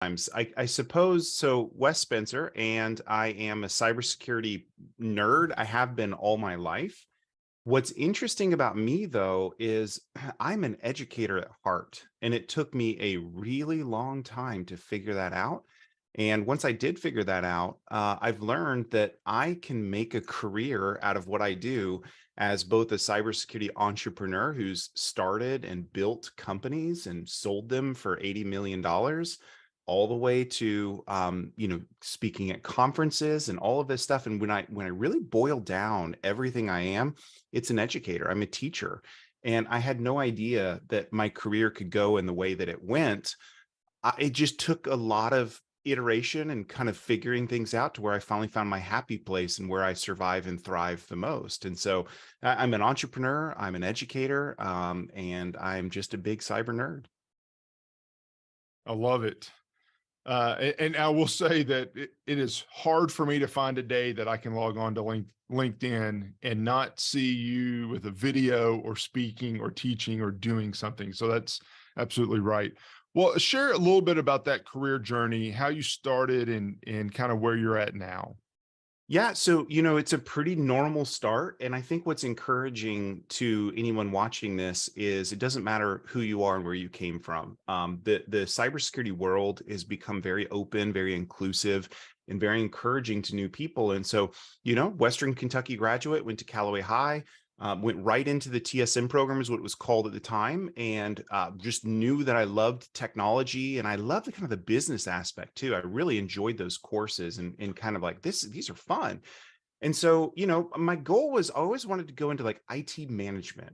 I suppose so. Wes Spencer, and I am a cybersecurity nerd. I have been all my life. What's interesting about me, though, is I'm an educator at heart, and it took me a really long time to figure that out. And once I did figure that out, I've learned that I can make a career out of what I do as both a cybersecurity entrepreneur who's started and built companies and sold them for $80 million, all the way to speaking at conferences and all of this stuff. And when I really boil down everything I am, it's an educator. I'm a teacher. And I had no idea that my career could go in the way that it went. It just took a lot of iteration and kind of figuring things out to where I finally found my happy place and where I survive and thrive the most. And so I'm an entrepreneur, I'm an educator, and I'm just a big cyber nerd. I love it. And I will say that it is hard for me to find a day that I can log on to LinkedIn and not see you with a video or speaking or teaching or doing something. So that's absolutely right. Well, share a little bit about that career journey, how you started and kind of where you're at now. Yeah, so it's a pretty normal start. And I think what's encouraging to anyone watching this is it doesn't matter who you are and where you came from. The cybersecurity world has become very open, very inclusive, and very encouraging to new people. And so, Western Kentucky graduate, went to Callaway High, went right into the TSM program, is what it was called at the time, and just knew that I loved technology and I loved the kind of the business aspect too. I really enjoyed those courses and kind of like these are fun. And so, my goal was I always wanted to go into like IT management,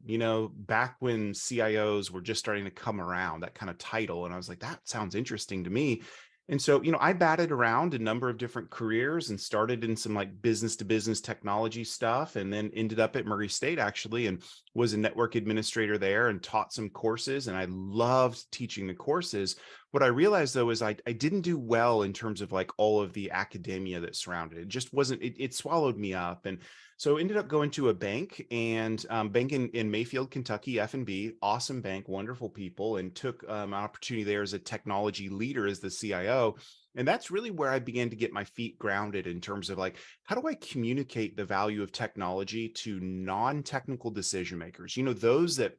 back when CIOs were just starting to come around, that kind of title. And I was like, that sounds interesting to me. And so, I batted around a number of different careers and started in some like business to business technology stuff, and then ended up at Murray State actually, and was a network administrator there and taught some courses. And I loved teaching the courses. What I realized though is I didn't do well in terms of like all of the academia that surrounded it. It just wasn't, it swallowed me up. And so ended up going to a bank, and bank in Mayfield, Kentucky, F&B, awesome bank, wonderful people, and took an opportunity there as a technology leader as the CIO. And that's really where I began to get my feet grounded in terms of like, how do I communicate the value of technology to non-technical decision makers? Those that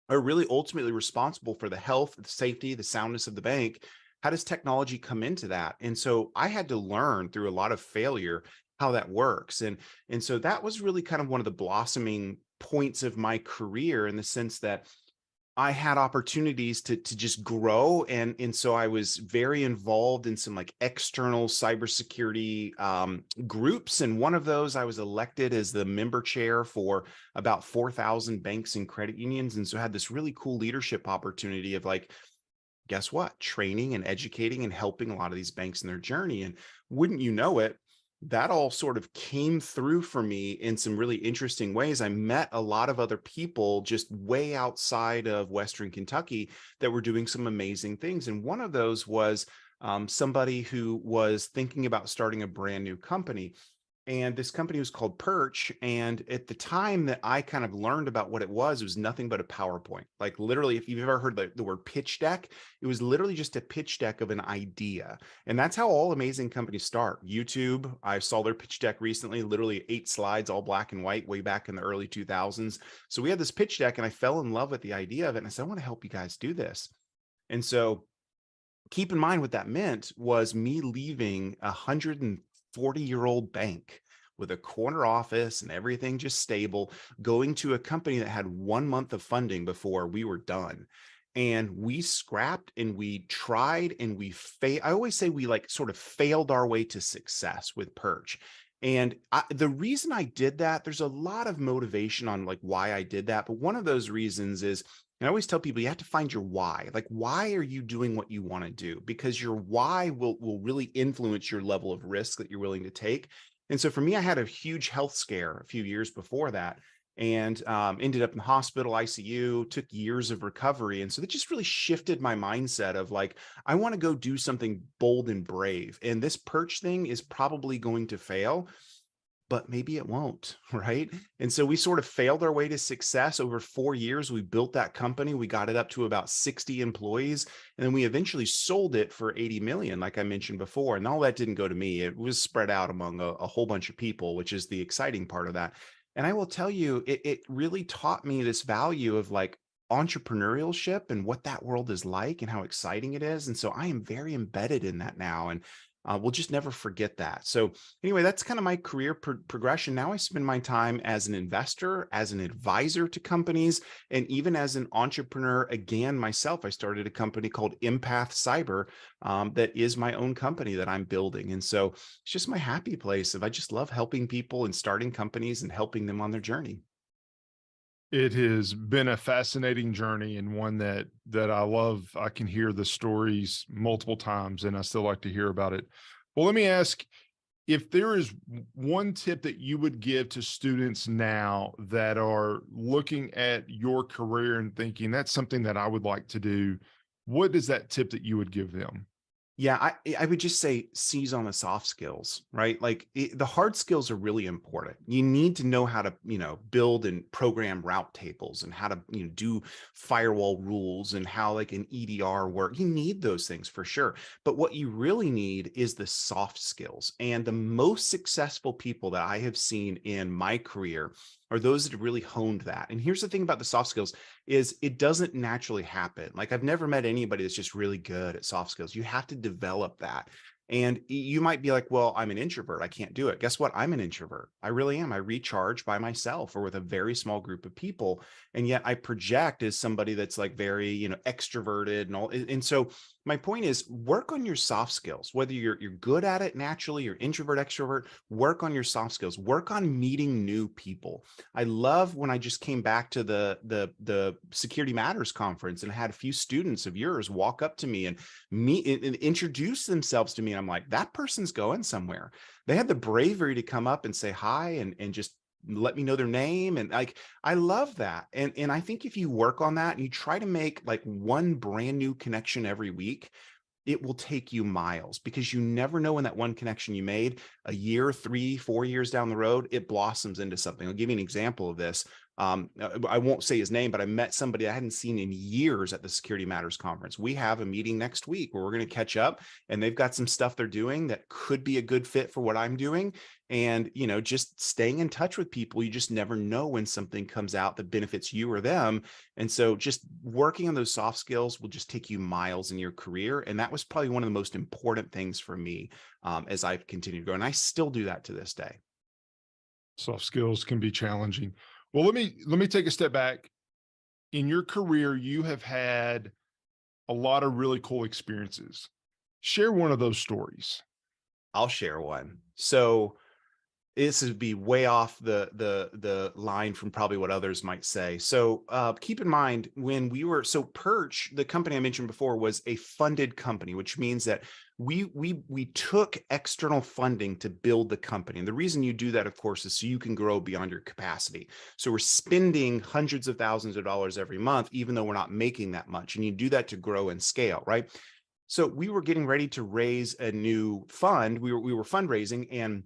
are really ultimately responsible for the health, the safety, the soundness of the bank. How does technology come into that? And so I had to learn through a lot of failure how that works. And so that was really kind of one of the blossoming points of my career, in the sense that I had opportunities to just grow. And so I was very involved in some like external cybersecurity groups. And one of those, I was elected as the member chair for about 4,000 banks and credit unions. And so I had this really cool leadership opportunity of like, guess what? Training and educating and helping a lot of these banks in their journey. And wouldn't you know it, that all sort of came through for me in some really interesting ways. I met a lot of other people just way outside of Western Kentucky that were doing some amazing things. And one of those was somebody who was thinking about starting a brand new company. And this company was called Perch. And at the time that I kind of learned about what it was nothing but a PowerPoint. Like literally, if you've ever heard the word pitch deck, it was literally just a pitch deck of an idea. And that's how all amazing companies start. YouTube, I saw their pitch deck recently, literally 8 slides, all black and white, way back in the early 2000s. So we had this pitch deck and I fell in love with the idea of it. And I said, I want to help you guys do this. And so keep in mind what that meant was me leaving 140-year-old bank with a corner office and everything just stable, going to a company that had 1 month of funding before we were done. And we scrapped and we tried and we failed. I always say we like sort of failed our way to success with Perch. And the reason I did that, there's a lot of motivation on like why I did that. But one of those reasons is, and I always tell people, you have to find your why. Like, why are you doing what you want to do? Because your why will really influence your level of risk that you're willing to take. And so for me, I had a huge health scare a few years before that, and ended up in the hospital, ICU, took years of recovery. And so that just really shifted my mindset of like, I want to go do something bold and brave. And this Perch thing is probably going to fail, but maybe it won't, right? And so we sort of failed our way to success over 4 years. We built that company. We got it up to about 60 employees. And then we eventually sold it for 80 million, like I mentioned before. And all that didn't go to me. It was spread out among a whole bunch of people, which is the exciting part of that. And I will tell you, it really taught me this value of like entrepreneurship and what that world is like and how exciting it is. And so I am very embedded in that now. And we'll just never forget that. So anyway, that's kind of my career progression. Now I spend my time as an investor, as an advisor to companies, and even as an entrepreneur. Again, myself, I started a company called Empath Cyber that is my own company that I'm building. And so it's just my happy place of I just love helping people and starting companies and helping them on their journey. It has been a fascinating journey and one that I love. I can hear the stories multiple times and I still like to hear about it. Well, let me ask, if there is one tip that you would give to students now that are looking at your career and thinking that's something that I would like to do, what is that tip that you would give them? Yeah, I would just say seize on the soft skills, right? Like the hard skills are really important. You need to know how to, build and program route tables and how to, do firewall rules and how like an EDR work. You need those things for sure. But what you really need is the soft skills. And the most successful people that I have seen in my career are those that have really honed that. And here's the thing about the soft skills is it doesn't naturally happen. Like I've never met anybody that's just really good at soft skills. You have to develop that. And you might be like, well, I'm an introvert. I can't do it. Guess what? I'm an introvert. I really am. I recharge by myself or with a very small group of people. And yet I project as somebody that's like very, extroverted and all. And so my point is work on your soft skills, whether you're good at it naturally, you're introvert, extrovert, work on your soft skills, work on meeting new people. I love when I just came back to the Security Matters conference and had a few students of yours walk up to me and meet and introduce themselves to me. And I'm like, that person's going somewhere. They had the bravery to come up and say hi and just let me know their name. And like, I love that. And I think if you work on that and you try to make like one brand new connection every week, it will take you miles because you never know when that one connection you made a year, 3, 4 years down the road, it blossoms into something. I'll give you an example of this. I won't say his name, but I met somebody I hadn't seen in years at the Security Matters conference. We have a meeting next week where we're going to catch up and they've got some stuff they're doing that could be a good fit for what I'm doing. And, just staying in touch with people, you just never know when something comes out that benefits you or them. And so just working on those soft skills will just take you miles in your career. And that was probably one of the most important things for me as I've continued to grow. And I still do that to this day. Soft skills can be challenging. Well, let me take a step back. In your career, you have had a lot of really cool experiences. Share one of those stories. I'll share one. So this would be way off the line from probably what others might say. So keep in mind when so Perch, the company I mentioned before, was a funded company, which means that we took external funding to build the company. And the reason you do that, of course, is so you can grow beyond your capacity. So we're spending hundreds of thousands of dollars every month, even though we're not making that much. And you do that to grow and scale, right? So we were getting ready to raise a new fund. We were fundraising, and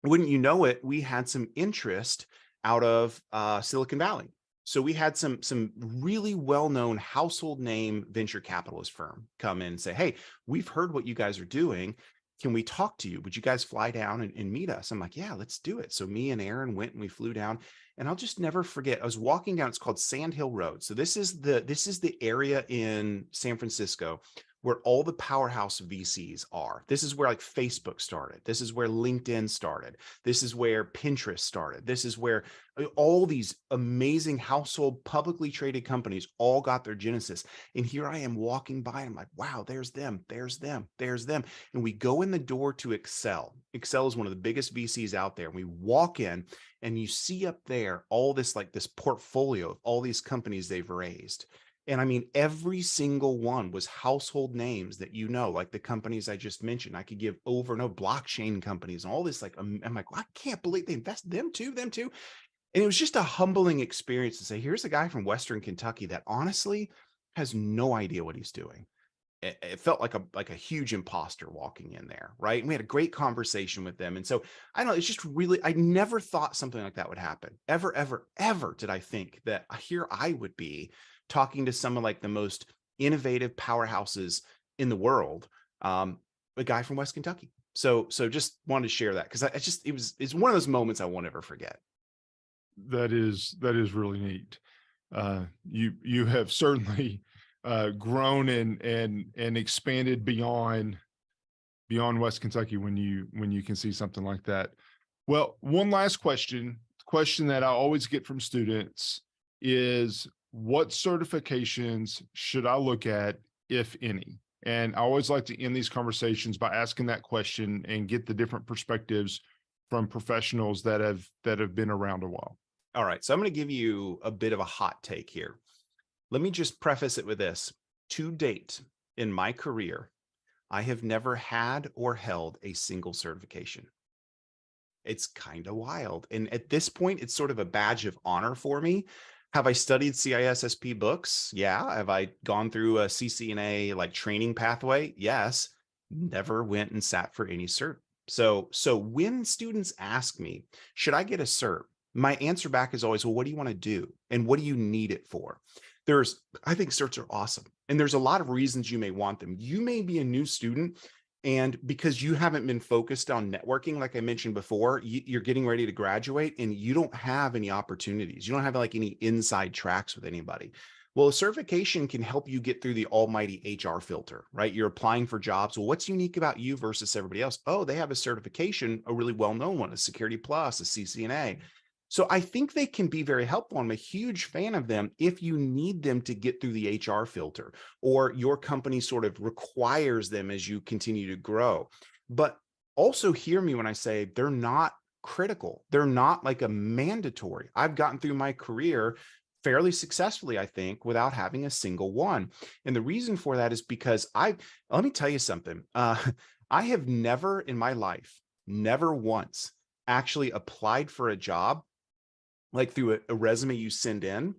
wouldn't you know it, we had some interest out of Silicon Valley. So we had some really well-known household name venture capitalist firm come in and say, hey, we've heard what you guys are doing. Can we talk to you? Would you guys fly down and meet us? I'm like, yeah, let's do it. So me and Aaron went and we flew down. And I'll just never forget. I was walking down, it's called Sand Hill Road. So this is the area in San Francisco where all the powerhouse VCs are. This is where like Facebook started. This is where LinkedIn started. This is where Pinterest started. This is where all these amazing household publicly traded companies all got their genesis. And here I am walking by and I'm like, wow, there's them, there's them, there's them. And we go in the door to Excel. Excel is one of the biggest VCs out there. And we walk in and you see up there all this like this portfolio of all these companies they've raised. And I mean, every single one was household names that like the companies I just mentioned. I could give over and over blockchain companies and all this. Like, I'm like, well, I can't believe they invest them too. And it was just a humbling experience to say, here's a guy from Western Kentucky that honestly has no idea what he's doing. it felt like a huge imposter walking in there, right? And we had a great conversation with them. And so I don't know, it's just really, I never thought something like that would happen. Ever, ever, ever did I think that here I would be talking to some of like the most innovative powerhouses in the world, a guy from West Kentucky. So just wanted to share that because I just it's one of those moments I won't ever forget. That is really neat. You have certainly grown and expanded beyond West Kentucky when you can see something like that. Well, one last question that I always get from students is, what certifications should I look at, if any? And I always like to end these conversations by asking that question and get the different perspectives from professionals that have been around a while. All right, so I'm going to give you a bit of a hot take here. Let me just preface it with this. To date in my career, I have never had or held a single certification. It's kind of wild. And at this point, it's sort of a badge of honor for me. Have I studied CISSP books? Yeah. Have I gone through a CCNA like training pathway? Yes. Never went and sat for any cert. So when students ask me, should I get a cert? My answer back is always, well, what do you want to do? And what do you need it for? I think certs are awesome. And there's a lot of reasons you may want them. You may be a new student, and because you haven't been focused on networking, like I mentioned before, you're getting ready to graduate and you don't have any opportunities. You don't have like any inside tracks with anybody. Well, a certification can help you get through the almighty HR filter, right? You're applying for jobs. Well, what's unique about you versus everybody else? Oh, they have a certification, a really well-known one, a Security Plus, a CCNA. So I think they can be very helpful. I'm a huge fan of them if you need them to get through the HR filter, or your company sort of requires them as you continue to grow. But also hear me when I say they're not critical. They're not like a mandatory. I've gotten through my career fairly successfully, I think, without having a single one. And the reason for that is because let me tell you something. I have never in my life, never once actually applied for a job like through a resume you send in,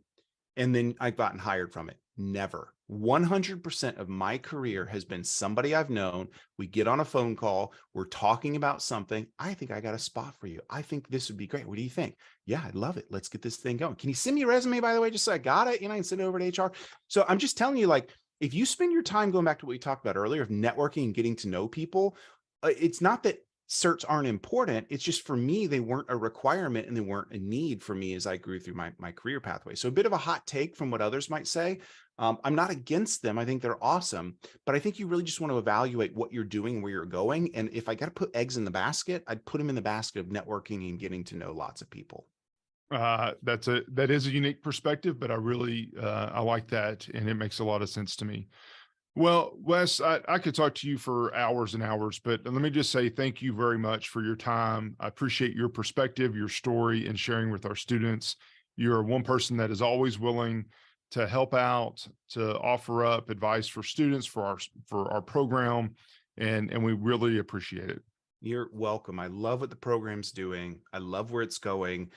and then I've gotten hired from it. Never. 100% of my career has been somebody I've known. We get on a phone call. We're talking about something. I think I got a spot for you. I think this would be great. What do you think? Yeah, I'd love it. Let's get this thing going. Can you send me a resume, by the way, just so I got it? I can send it over to HR. So I'm just telling you, like, if you spend your time going back to what we talked about earlier of networking and getting to know people, it's not that certs aren't important. It's just for me, they weren't a requirement and they weren't a need for me as I grew through my career pathway. So a bit of a hot take from what others might say. I'm not against them. I think they're awesome, but I think you really just want to evaluate what you're doing, where you're going. And if I got to put eggs in the basket, I'd put them in the basket of networking and getting to know lots of people. That is a unique perspective, but I like that, and it makes a lot of sense to me. Well, Wes, I could talk to you for hours and hours, but let me just say thank you very much for your time. I appreciate your perspective, your story, and sharing with our students. You're one person that is always willing to help out, to offer up advice for students, for our program, and we really appreciate it. You're welcome. I love what the program's doing. I love where it's going.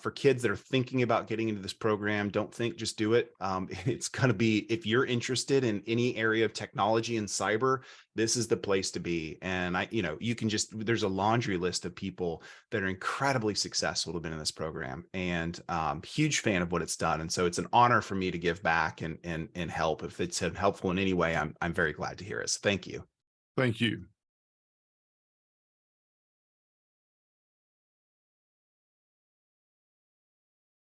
For kids that are thinking about getting into this program, don't think, just do it. It's going to be, if you're interested in any area of technology and cyber, this is the place to be. And you can there's a laundry list of people that are incredibly successful to have been in this program, and huge fan of what it's done. And so it's an honor for me to give back and help. If it's helpful in any way, I'm very glad to hear it. So thank you. Thank you.